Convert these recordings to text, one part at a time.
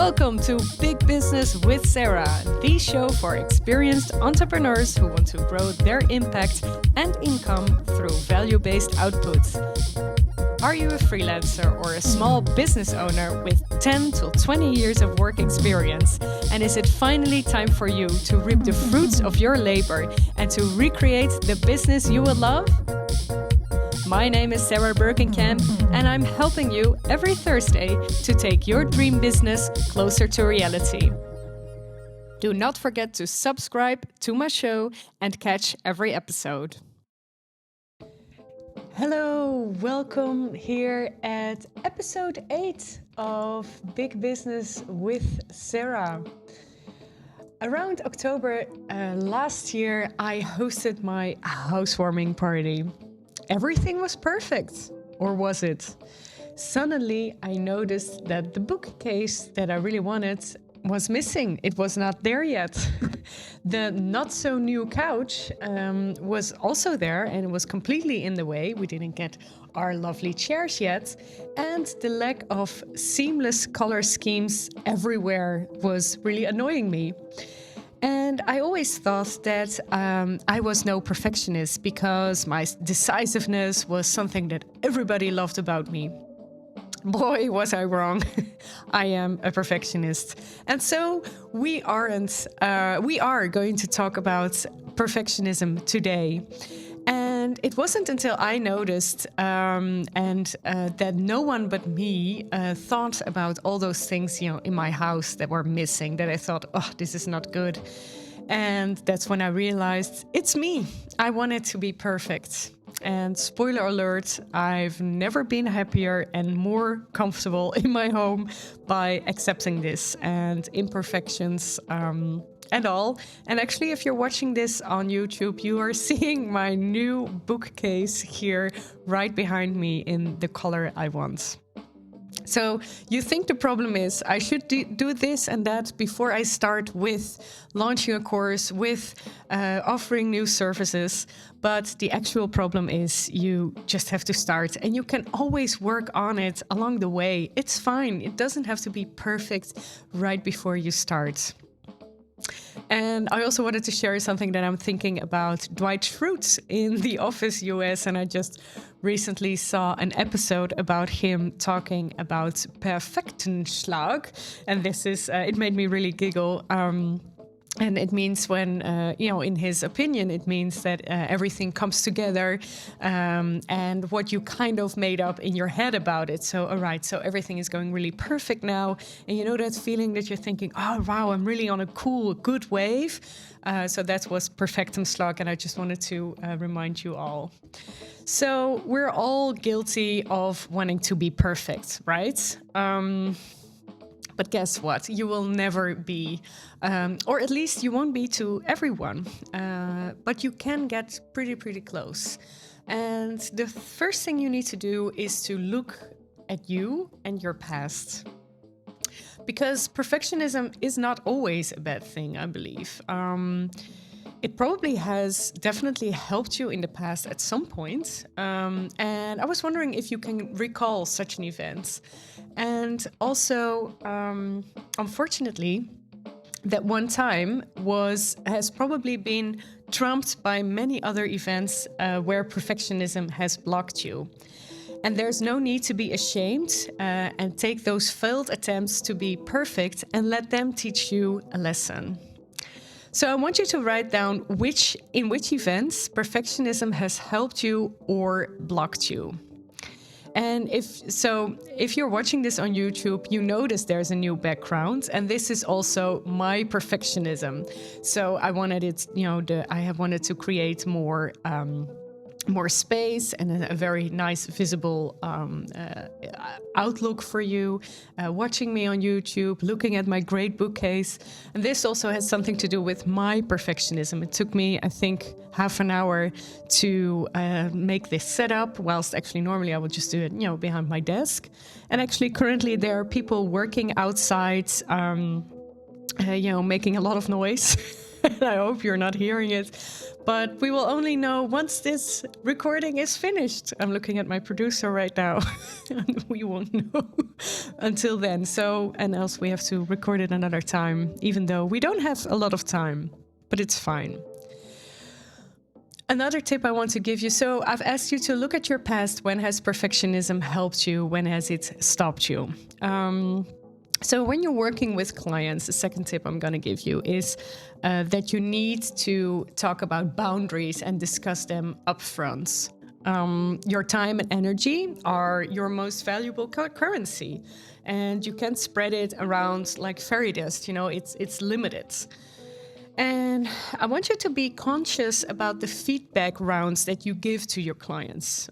Welcome to Big Business with Sarah, the show for experienced entrepreneurs who want to grow their impact and income through value-based outputs. Are you a freelancer or a small business owner with 10 to 20 years of work experience? And is it finally time for you to reap the fruits of your labor and to recreate the business you will love? My name is Sarah Birkenkamp, and I'm helping you every Thursday to take your dream business closer to reality. Do not forget to subscribe to my show and catch every episode. Hello, welcome here at episode 8 of Big Business with Sarah. Around October last year, I hosted my housewarming party. Everything was perfect, or was it? Suddenly, I noticed that the bookcase that I really wanted was missing. It was not there yet. The not-so-new couch was also there, and it was completely in the way. We didn't get our lovely chairs yet. And the lack of seamless color schemes everywhere was really annoying me. And I always thought that I was no perfectionist because my decisiveness was something that everybody loved about me. Boy, was I wrong. I am a perfectionist. And so we are going to talk about perfectionism today. And it wasn't until I noticed that no one but me thought about all those things, in my house that were missing, that I thought, oh, this is not good. And that's when I realized it's me. I want it to be perfect. And spoiler alert, I've never been happier and more comfortable in my home by accepting this and imperfections and all. And actually, if you're watching this on YouTube, you are seeing my new bookcase here right behind me in the color I want. So you think the problem is I should do this and that before I start with launching a course, with offering new services. But the actual problem is you just have to start, and you can always work on it along the way. It's fine. It doesn't have to be perfect right before you start. And I also wanted to share something that I'm thinking about Dwight Schrute in The Office US. And I just recently saw an episode about him talking about Perfectionism. And this is, it made me really giggle. And it means when, in his opinion, it means that everything comes together and what you kind of made up in your head about it. So, all right, so everything is going really perfect now. And you know that feeling that you're thinking, oh, wow, I'm really on a cool, good wave. So that was Perfectionism, and I just wanted to remind you all. So we're all guilty of wanting to be perfect, right? But guess what? You will never be, or at least you won't be to everyone. But you can get pretty close. And the first thing you need to do is to look at you and your past. Because perfectionism is not always a bad thing, I believe. It probably has definitely helped you in the past at some point. And I was wondering if you can recall such an event. And also, unfortunately, that one time has probably been trumped by many other events where perfectionism has blocked you. And there's no need to be ashamed and take those failed attempts to be perfect and let them teach you a lesson. So I want you to write down in which events perfectionism has helped you or blocked you. And if you're watching this on YouTube, you notice there's a new background, and this is also my perfectionism. So I wanted it, I have wanted to create more space and a very nice visible outlook for you watching me on YouTube, looking at my great bookcase. And this also has something to do with my perfectionism. It took me, I think, half an hour to make this setup, whilst actually normally I would just do it, behind my desk. And actually currently there are people working outside, making a lot of noise. I hope you're not hearing it. but we will only know once this recording is finished. I'm looking at my producer right now. And we won't know until then. So, and else we have to record it another time, even though we don't have a lot of time, but it's fine. Another tip I want to give you. So I've asked you to look at your past. When has perfectionism helped you? When has it stopped you? So when you're working with clients, the second tip I'm going to give you is that you need to talk about boundaries and discuss them upfront. Your time and energy are your most valuable currency, and you can't spread it around like fairy dust. It's limited. And I want you to be conscious about the feedback rounds that you give to your clients.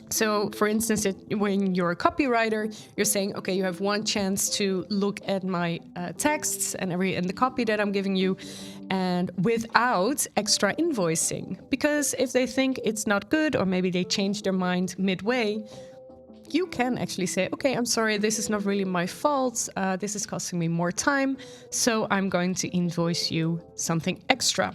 So, for instance, when you're a copywriter, you're saying, okay, you have one chance to look at my texts and the copy that I'm giving you, and without extra invoicing. Because if they think it's not good, or maybe they change their mind midway, you can actually say, okay, I'm sorry, this is not really my fault. This is costing me more time, so I'm going to invoice you something extra.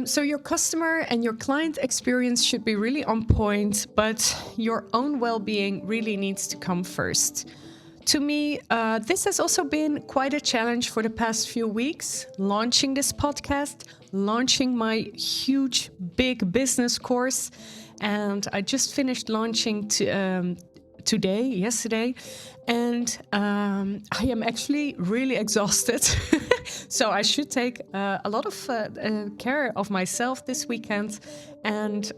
So your customer and your client experience should be really on point, but your own well-being really needs to come first. To me, this has also been quite a challenge for the past few weeks, launching this podcast, launching my huge, big business course. And I just finished launching yesterday, and I am actually really exhausted. So I should take a lot of care of myself this weekend and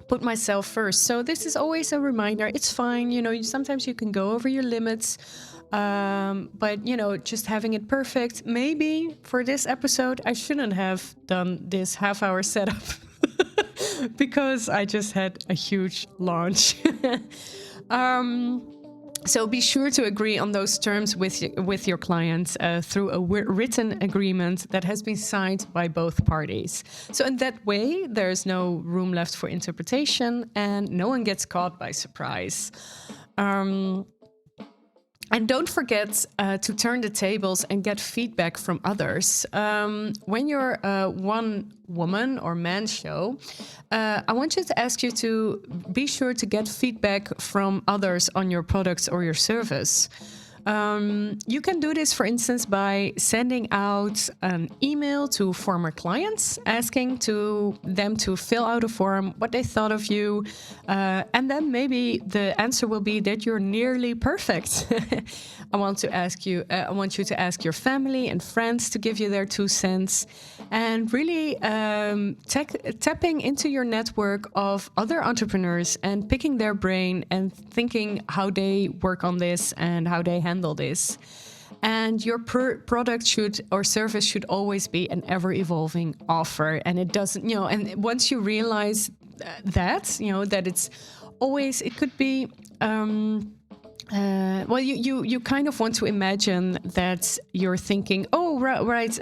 put myself first. So this is always a reminder. It's fine. Sometimes you can go over your limits. But, just having it perfect. Maybe for this episode, I shouldn't have done this half-hour setup. Because I just had a huge launch. So be sure to agree on those terms with your clients through a written agreement that has been signed by both parties. So in that way, there's no room left for interpretation and no one gets caught by surprise. And don't forget to turn the tables and get feedback from others. When you're a one-woman or man show, I want you to be sure to get feedback from others on your products or your service. You can do this, for instance, by sending out an email to former clients, asking them to fill out a form, what they thought of you, and then maybe the answer will be that you're nearly perfect. I want you to ask your family and friends to give you their 2 cents, and really tapping into your network of other entrepreneurs and picking their brain and thinking how they work on this and how they handle this. And your product or service should always be an ever-evolving offer. And it doesn't, and once you realize that it's always, it could be, you kind of want to imagine that you're thinking, oh, right,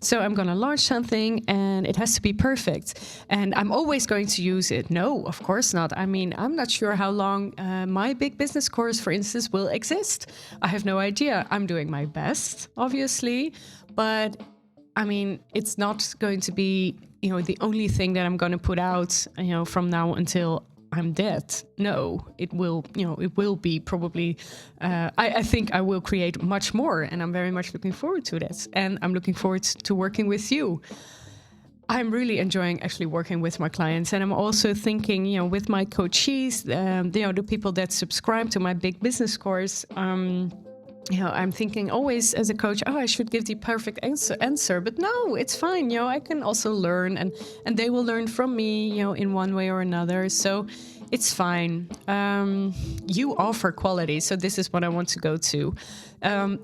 so I'm going to launch something and it has to be perfect and I'm always going to use it. No, of course not. I mean, I'm not sure how long my big business course, for instance, will exist. I have no idea. I'm doing my best, obviously, but I mean, it's not going to be, the only thing that I'm going to put out, from now until I'm dead. No, it will be probably, I think I will create much more, and I'm very much looking forward to this. And I'm looking forward to working with you. I'm really enjoying actually working with my clients. And I'm also thinking, with my coachees, the people that subscribe to my big business course, I'm thinking always as a coach, I should give the perfect answer. But no, it's fine. I can also learn and they will learn from me, in one way or another. So it's fine. You offer quality. So this is what I want to go to.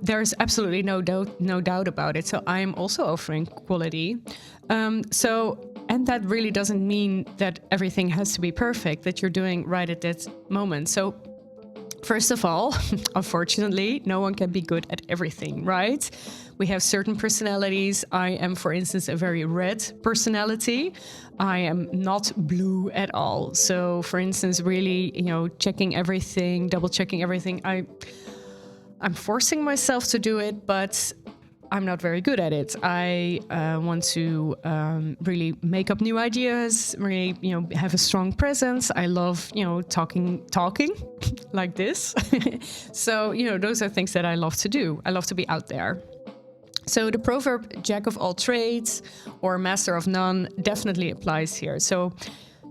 There's absolutely no doubt about it. So I'm also offering quality. And that really doesn't mean that everything has to be perfect, that you're doing right at that moment. So first of all, unfortunately, no one can be good at everything, right? We have certain personalities. I am, for instance, a very red personality. I am not blue at all. So, for instance, really, checking everything, double checking everything. I'm forcing myself to do it, but I'm not very good at it. I want to really make up new ideas, really, have a strong presence. I love, talking like this. So, those are things that I love to do. I love to be out there. So the proverb jack of all trades or master of none definitely applies here. So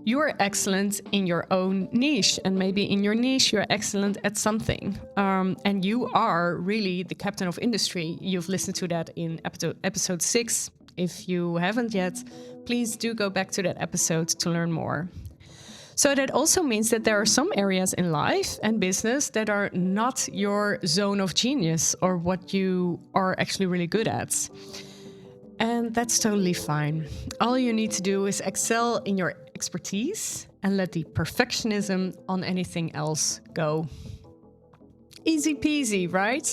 you are excellent in your own niche, and maybe in your niche you're excellent at something. And you are really the captain of industry. You've listened to that in episode 6. If you haven't yet, please do go back to that episode to learn more. So that also means that there are some areas in life and business that are not your zone of genius or what you are actually really good at. And that's totally fine. All you need to do is excel in your expertise and let the perfectionism on anything else go. Easy peasy, right?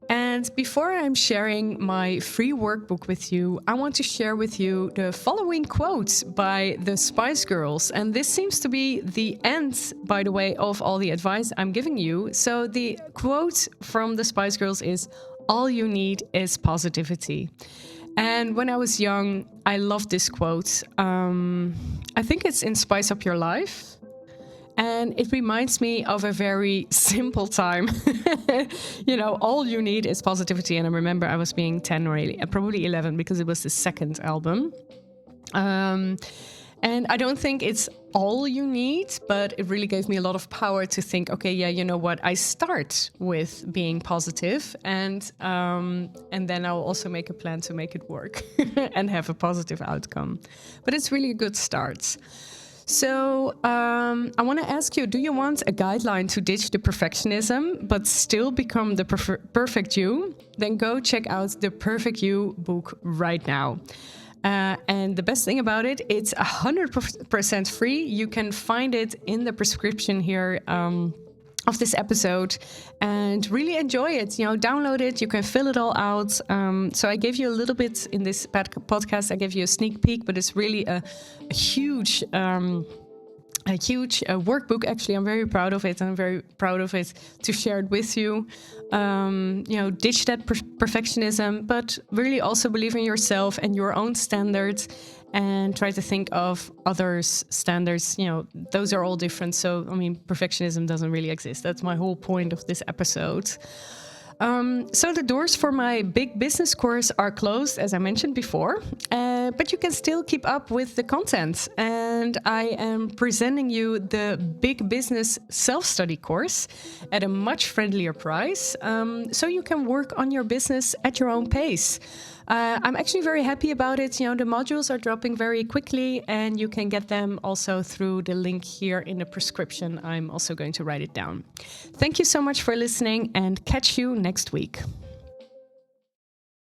And before I'm sharing my free workbook with you, I want to share with you the following quote by the Spice Girls. And this seems to be the end, by the way, of all the advice I'm giving you. So the quote from the Spice Girls is, "All you need is positivity." And when I was young, I loved this quote. I think it's in Spice Up Your Life. And it reminds me of a very simple time. All you need is positivity. And I remember I was being 10 or probably 11 because it was the second album. And I don't think it's all you need, but it really gave me a lot of power to think, okay, yeah, you know what? I start with being positive, and then I'll also make a plan to make it work and have a positive outcome. But it's really a good start. So I want to ask you, do you want a guideline to ditch the perfectionism but still become the perfect you? Then go check out the Perfect You book right now. And the best thing about it, it's 100% free. You can find it in the prescription here of this episode and really enjoy it. Download it. You can fill it all out. So I gave you a little bit in this podcast. I gave you a sneak peek, but it's really a huge workbook. Actually, I'm very proud of it, and I'm very proud of it to share it with you. Ditch that perfectionism, but really also believe in yourself and your own standards, and try to think of others' standards. Those are all different. So, perfectionism doesn't really exist. That's my whole point of this episode. So the doors for my big business course are closed, as I mentioned before, but you can still keep up with the content. And I am presenting you the big business self-study course at a much friendlier price, so you can work on your business at your own pace. I'm actually very happy about it. The modules are dropping very quickly, and you can get them also through the link here in the prescription. I'm also going to write it down. Thank you so much for listening, and catch you next week.